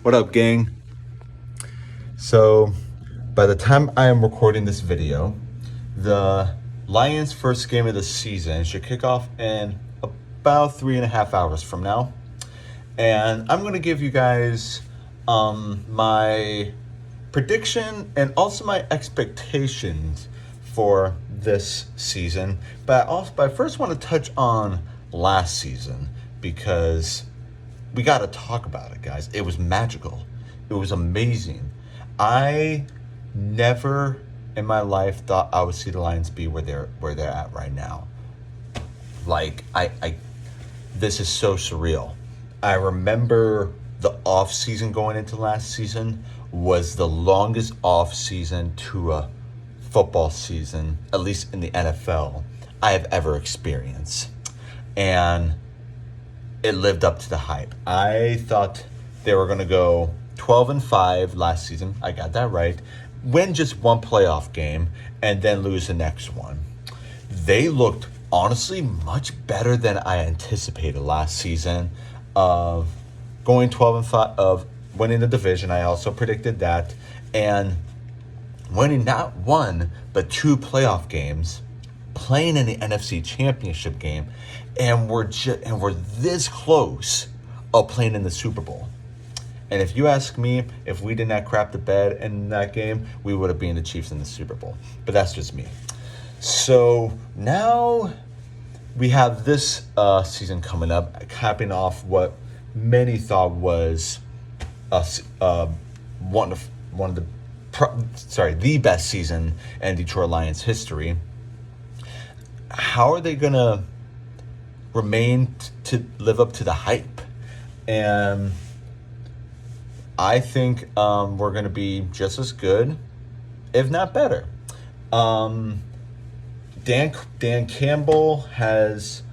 What up, gang? So, by the time I am recording this video, the Lions' first game of the season should kick off in about 3.5 hours from now. And I'm going to give you guys my prediction and also my expectations for this season. But I first want to touch on last season because we got to talk about it, guys. It was magical. It was amazing. I never in my life thought I would see the Lions be where they're at right now. Like this is so surreal. I remember the off season going into last season was the longest off season to a football season, at least in the NFL, I have ever experienced. And it lived up to the hype. I thought they were going to go 12-5 last season. I got that right. Win just one playoff game and then lose the next one. They looked honestly much better than I anticipated last season of going 12-5, of winning the division. I also predicted that, and winning not one but two playoff games, playing in the NFC Championship game, and we're this close of playing in the Super Bowl. And if you ask me, if we did not crap the bed in that game, we would have been the Chiefs in the Super Bowl. But that's just me. So now we have this season coming up, capping off what many thought was the best season in Detroit Lions history. How are they gonna remain to live up to the hype? And I think we're gonna be just as good, if not better. Dan Campbell has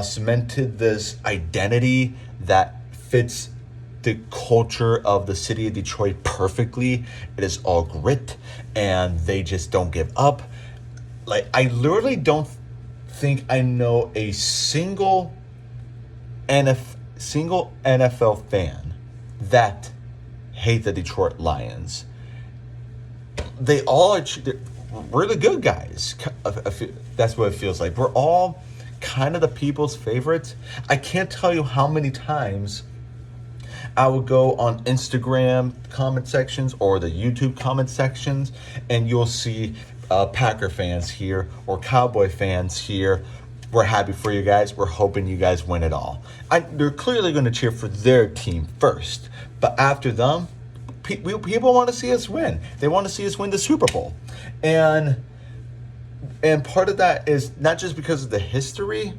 cemented this identity that fits the culture of the city of Detroit perfectly. It is all grit, and they just don't give up. Like, I literally don't think I know a single NFL fan that hate the Detroit Lions. They all are. We're the good guys. That's what it feels like. We're all kind of the people's favorites. I can't tell you how many times I would go on Instagram comment sections or the YouTube comment sections, and you'll see Packer fans here or Cowboy fans here. We're happy for you guys. We're hoping you guys win it all. They're clearly going to cheer for their team first, but after them, people want to see us win. They want to see us win the Super Bowl. And part of that is not just because of the history.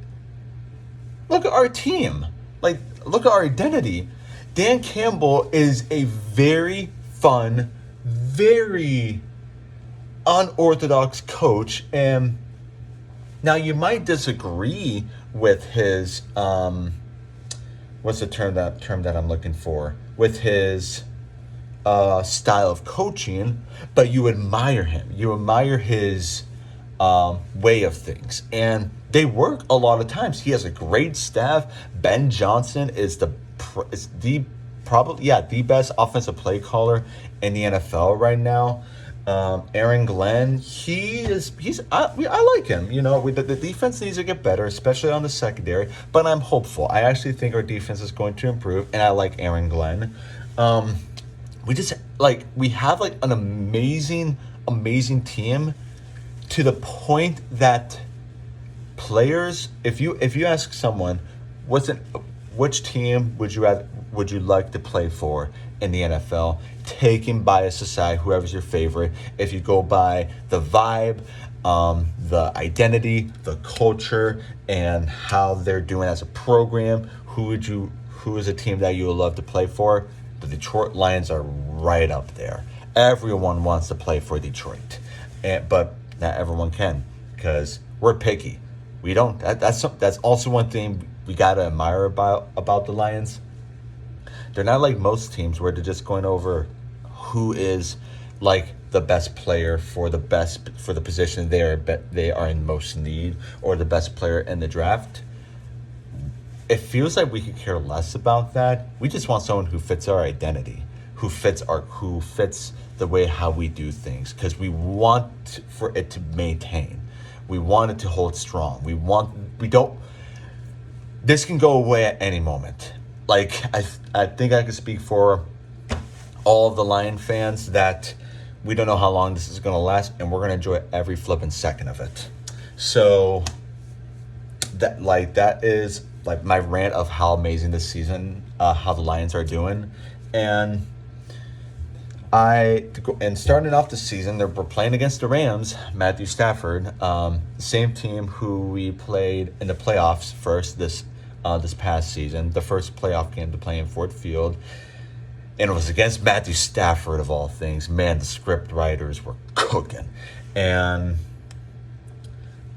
Look at our team. Like, look at our identity. Dan Campbell is a very fun, very unorthodox coach. And now you might disagree with his, what's the term that I'm looking for? With his style of coaching, but you admire him. You admire his way of things, and they work a lot of times. He has a great staff. Ben Johnson is the best offensive play caller in the NFL right now. Aaron Glenn, I like him. You know, the defense needs to get better, especially on the secondary. But I'm hopeful. I actually think our defense is going to improve, and I like Aaron Glenn. We have an amazing team, to the point that players, if you ask someone, which team would you like to play for in the NFL, taking bias aside, whoever's your favorite, if you go by the vibe, the identity, the culture, and how they're doing as a program, who is a team that you would love to play for? The Detroit Lions are right up there. Everyone wants to play for Detroit, but not everyone can, because we're picky. We don't. That's also one thing we gotta admire about the Lions. They're not like most teams where they're just going over who is the best player for the position they are in most need, or the best player in the draft. it feels like we could care less about that. We just want someone who fits our identity, who fits the way how we do things, because we want for it to maintain. We want it to hold strong. We don't. This can go away at any moment. Like I think I can speak for all of the Lion fans that we don't know how long this is going to last, and we're going to enjoy every flipping second of it. So that is like my rant of how amazing this season, how the Lions are doing. And starting off the season, we're playing against the Rams, Matthew Stafford, same team who we played in the playoffs first this past season, the first playoff game to play in Ford Field. And it was against Matthew Stafford, of all things. Man, the script writers were cooking. And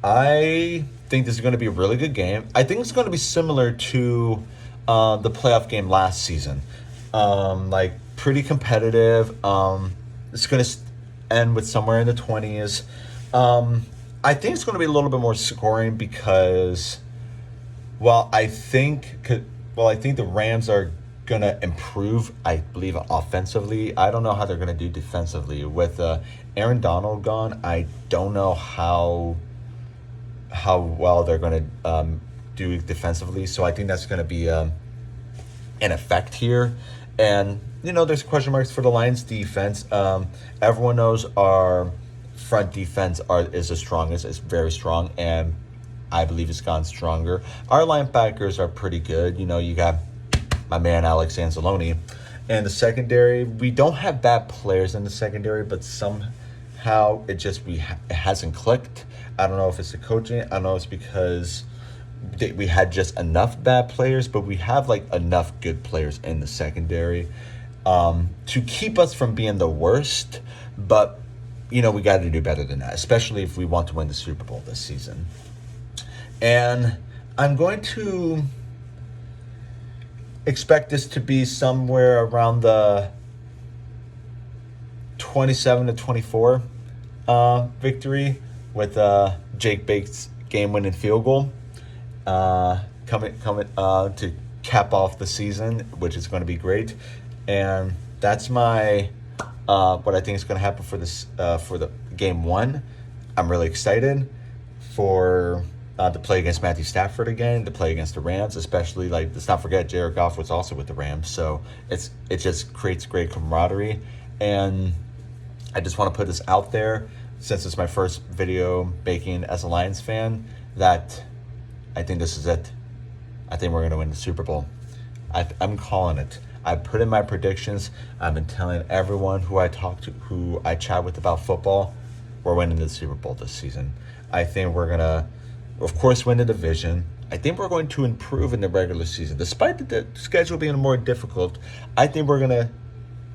I think this is going to be a really good game. I think it's going to be similar to the playoff game last season. Like, pretty competitive. It's going to end with somewhere in the 20s. I think it's going to be a little bit more scoring because, I think the Rams are going to improve, I believe, offensively. I don't know how they're going to do defensively. With Aaron Donald gone, I don't know how well they're going to do defensively. So I think that's going to be an effect here. And, there's question marks for the Lions defense. Everyone knows our front defense is the strongest. It's very strong, and I believe it's gotten stronger. Our linebackers are pretty good. You got my man Alex Anzalone. And the secondary, we don't have bad players in the secondary, but somehow it hasn't clicked. I don't know if it's the coaching. I don't know if it's because we had just enough bad players, but we have enough good players in the secondary to keep us from being the worst. But we got to do better than that, especially if we want to win the Super Bowl this season. And I'm going to expect this to be somewhere around the 27-24 victory, with Jake Bates' game-winning field goal coming to cap off the season, which is going to be great. And that's my what I think is going to happen for this for the game one. I'm really excited for to play against Matthew Stafford again, to play against the Rams, especially. Let's not forget Jared Goff was also with the Rams, so it just creates great camaraderie. And I just want to put this out there, since it's my first video making as a Lions fan, that I think this is it. I think we're going to win the Super Bowl. I'm calling it. I put in my predictions. I've been telling everyone who I talk to, who I chat with about football, we're winning the Super Bowl this season. I think we're going to, of course, win the division. I think we're going to improve in the regular season. Despite the schedule being more difficult, I think we're going to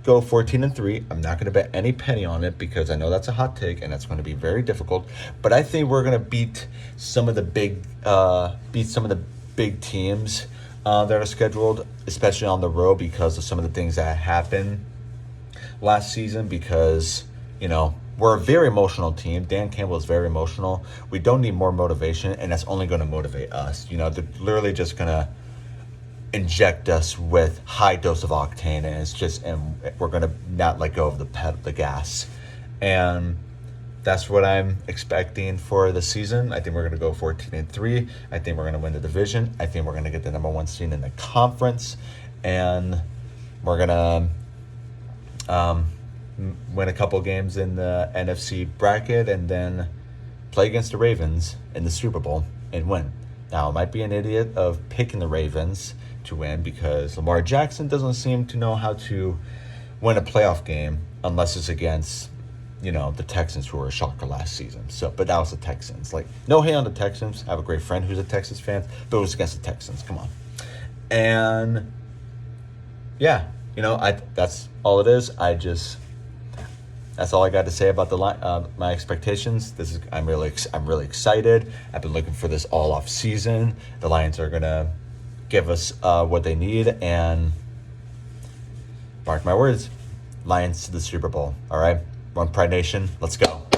go 14-3. I'm not going to bet any penny on it because I know that's a hot take and that's going to be very difficult. But I think we're going to beat some of the big teams that are scheduled, especially on the road, because of some of the things that happened last season. Because we're a very emotional team. Dan Campbell is very emotional. We don't need more motivation, and that's only going to motivate us. They're literally just going to inject us with high dose of octane, and we're going to not let go of the gas. And that's what I'm expecting for the season. I think we're going to go 14-3. I think we're going to win the division. I think we're going to get the number one seed in the conference, and we're going to win a couple games in the NFC bracket, and then play against the Ravens in the Super Bowl and win. Now, I might be an idiot of picking the Ravens to win because Lamar Jackson doesn't seem to know how to win a playoff game unless it's against, the Texans, who were a shocker last season. But that was the Texans. No hate on the Texans. I have a great friend who's a Texas fan, but it was against the Texans. Come on. And yeah, that's all it is. That's all I got to say about my expectations. I'm really excited. I've been looking for this all off season. The Lions are gonna give us what they need, and mark my words, Lions to the Super Bowl. All right, Run Pride Nation, let's go.